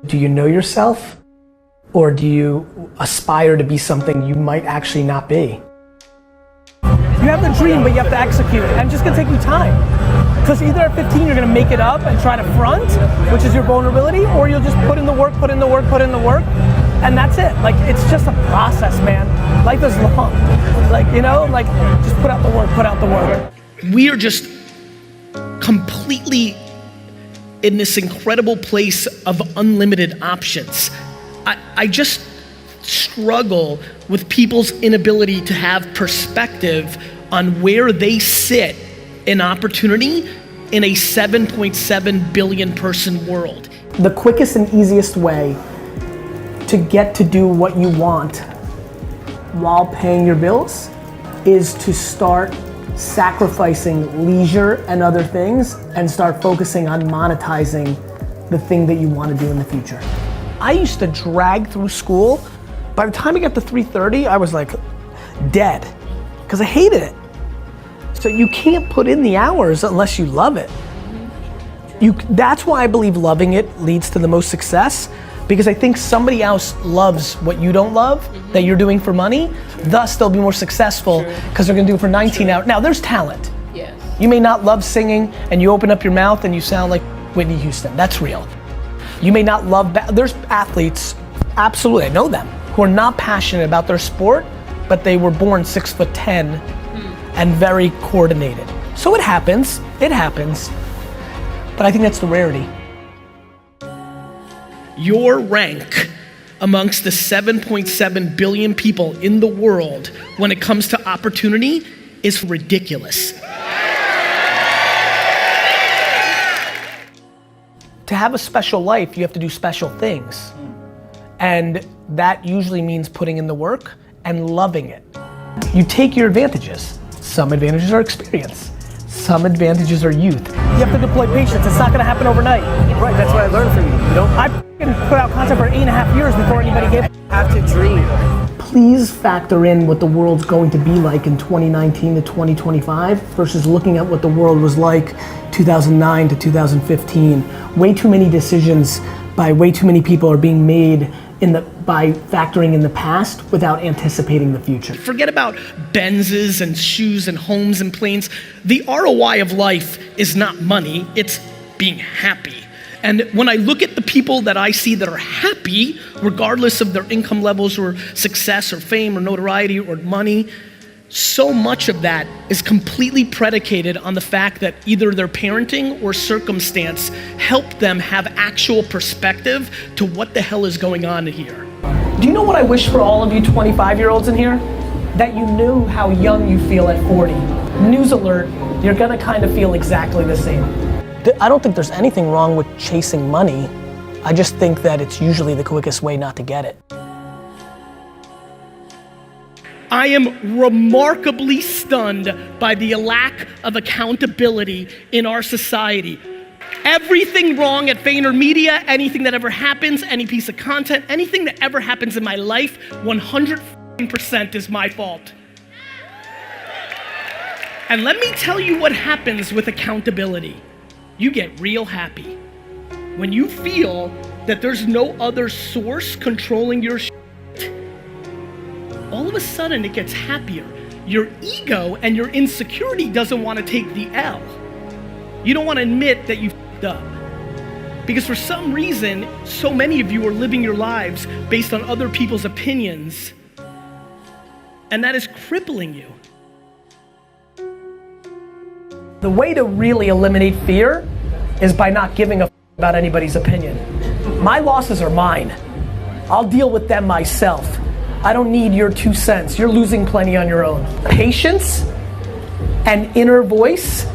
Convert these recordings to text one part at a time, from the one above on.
Do you know yourself? Or do you aspire to be something you might actually not be? You have the dream, but you have to execute it. And it's just gonna take you time. Because either at 15 you're gonna make it up and try to front, which is your vulnerability, or you'll just put in the work, and that's it. Like, it's just a process, man. Life is long. Like, you know, like, just put out the work. We are just completely in this incredible place of unlimited options. I just struggle with people's inability to have perspective on where they sit in opportunity in a 7.7 billion person world. The quickest and easiest way to get to do what you want while paying your bills is to start sacrificing leisure and other things and start focusing on monetizing the thing that you want to do in the future. I used to drag through school. By the time I got to 3:30, I was like dead because I hated it. So you can't put in the hours unless you love it. That's why I believe loving it leads to the most success, because I think somebody else loves what you don't love, that you're doing for money, thus they'll be more successful because they're gonna do it for 19 hours. Now there's talent. Yes. You may not love singing and you open up your mouth and you sound like Whitney Houston, that's real. You may not love, there's athletes, absolutely, I know them, who are not passionate about their sport, but they were born 6'10" and very coordinated. So it happens, but I think that's the rarity. Your rank amongst the 7.7 billion people in the world when it comes to opportunity is ridiculous. To have a special life, you have to do special things. And that usually means putting in the work and loving it. You take your advantages. Some advantages are experience. Some advantages are youth. You have to deploy patience. It's not gonna happen overnight. Right, that's what I learned from you. I put out content for 8.5 years before anybody gave. Have to dream. Please factor in what the world's going to be like in 2019 to 2025 versus looking at what the world was like 2009 to 2015. Way too many decisions by way too many people are being made by factoring in the past without anticipating the future. Forget about Benzes and shoes and homes and planes. The ROI of life is not money, it's being happy. And when I look at the people that I see that are happy, regardless of their income levels or success or fame or notoriety or money, so much of that is completely predicated on the fact that either their parenting or circumstance helped them have actual perspective to what the hell is going on here. Do you know what I wish for all of you 25-year-olds in here? That you knew how young you feel at 40. News alert, you're gonna kind of feel exactly the same. I don't think there's anything wrong with chasing money. I just think that it's usually the quickest way not to get it. I am remarkably stunned by the lack of accountability in our society. Everything wrong at VaynerMedia, anything that ever happens, any piece of content, anything that ever happens in my life, 100% is my fault. And let me tell you what happens with accountability. You get real happy. When you feel that there's no other source controlling your shit, all of a sudden it gets happier. Your ego and your insecurity doesn't want to take the L. You don't want to admit that you f***ed up. Because for some reason, so many of you are living your lives based on other people's opinions, and that is crippling you. The way to really eliminate fear is by not giving a f*** about anybody's opinion. My losses are mine. I'll deal with them myself. I don't need your 2 cents. You're losing plenty on your own. Patience and inner voice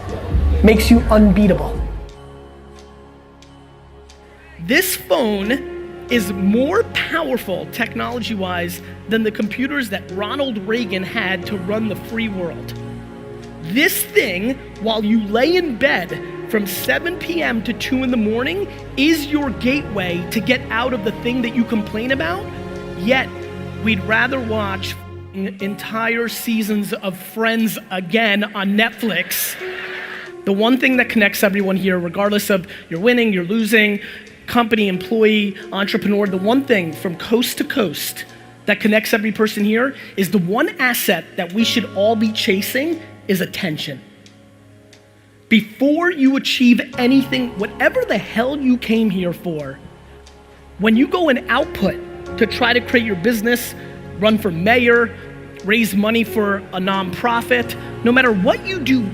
makes you unbeatable. This phone is more powerful technology-wise than the computers that Ronald Reagan had to run the free world. This thing, while you lay in bed from 7 p.m. to 2 in the morning, is your gateway to get out of the thing that you complain about, yet we'd rather watch entire seasons of Friends again on Netflix. The one thing that connects everyone here, regardless of you're winning, you're losing, company, employee, entrepreneur, the one thing from coast to coast that connects every person here is the one asset that we should all be chasing is attention. Before you achieve anything, whatever the hell you came here for, when you go and output to try to create your business, run for mayor, raise money for a nonprofit, no matter what you do,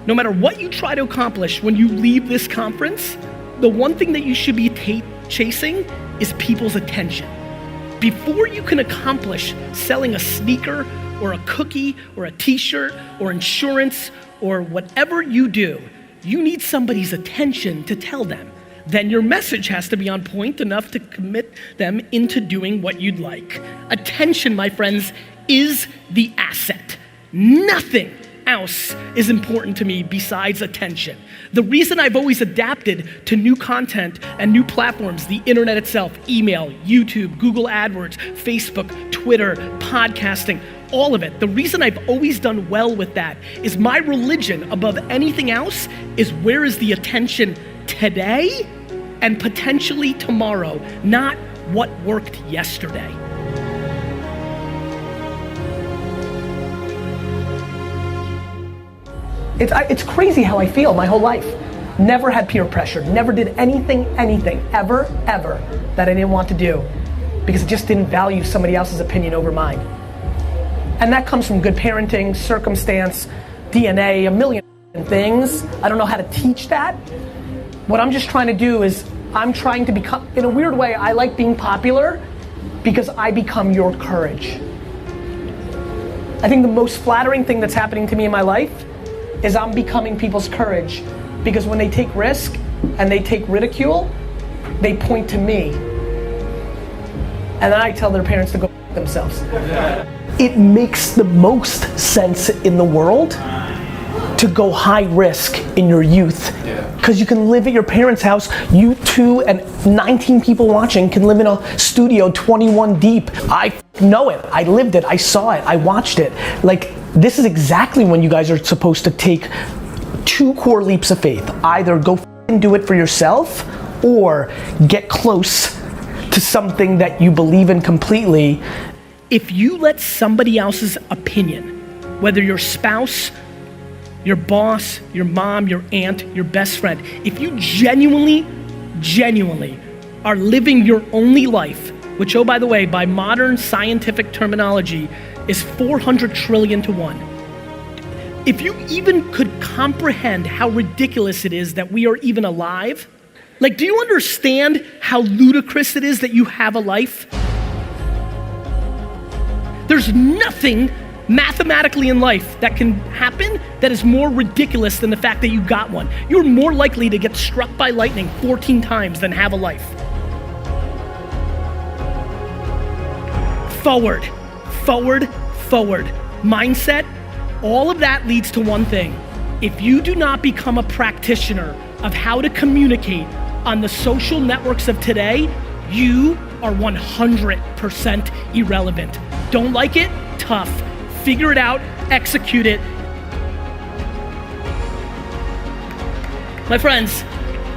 no matter what you try to accomplish, when you leave this conference, the one thing that you should be chasing is people's attention. Before you can accomplish selling a sneaker or a cookie or a t-shirt or insurance or whatever you do, you need somebody's attention to tell them. Then your message has to be on point enough to commit them into doing what you'd like. Attention, my friends, is the asset. Nothing else is important to me besides attention. The reason I've always adapted to new content and new platforms, the internet itself, email, YouTube, Google AdWords, Facebook, Twitter, podcasting, all of it. The reason I've always done well with that is my religion above anything else is where is the attention today and potentially tomorrow, not what worked yesterday. It's crazy how I feel my whole life. Never had peer pressure, never did anything, ever, that I didn't want to do because I just didn't value somebody else's opinion over mine. And that comes from good parenting, circumstance, DNA, a million things. I don't know how to teach that. What I'm just trying to do is I'm trying to become, in a weird way, I like being popular because I become your courage. I think the most flattering thing that's happening to me in my life is I'm becoming people's courage because when they take risk and they take ridicule, they point to me. And then I tell their parents to go themselves. It makes the most sense in the world to go high risk in your youth because you can live at your parents' house. You 2 and 19 people watching can live in a studio 21 deep. I know it, I lived it, I saw it, I watched it. Like, this is exactly when you guys are supposed to take 2 core leaps of faith. Either go and do it for yourself or get close to something that you believe in completely. If you let somebody else's opinion, whether your spouse, your boss, your mom, your aunt, your best friend, if you genuinely are living your only life, which, oh, by the way, by modern scientific terminology, is 400 trillion to 1. If you even could comprehend how ridiculous it is that we are even alive, like, do you understand how ludicrous it is that you have a life? There's nothing mathematically in life that can happen that is more ridiculous than the fact that you got one. You're more likely to get struck by lightning 14 times than have a life. Forward. Mindset, all of that leads to one thing. If you do not become a practitioner of how to communicate on the social networks of today, you are 100% irrelevant. Don't like it? Tough. Figure it out, execute it. My friends,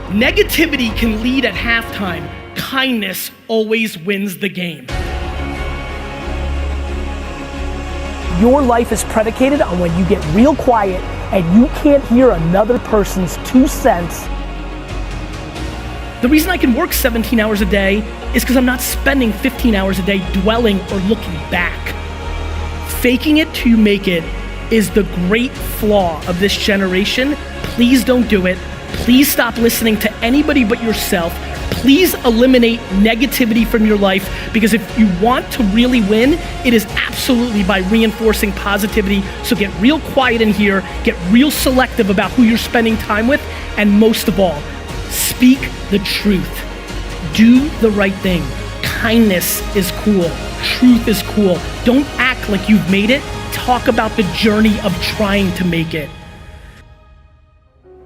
negativity can lead at halftime. Kindness always wins the game. Your life is predicated on when you get real quiet and you can't hear another person's 2 cents. The reason I can work 17 hours a day is because I'm not spending 15 hours a day dwelling or looking back. Faking it till you make it is the great flaw of this generation. Please don't do it. Please stop listening to anybody but yourself. Please eliminate negativity from your life, because if you want to really win, it is absolutely by reinforcing positivity. So get real quiet in here, get real selective about who you're spending time with, and most of all, speak the truth. Do the right thing. Kindness is cool. Truth is cool. Don't act like you've made it. Talk about the journey of trying to make it.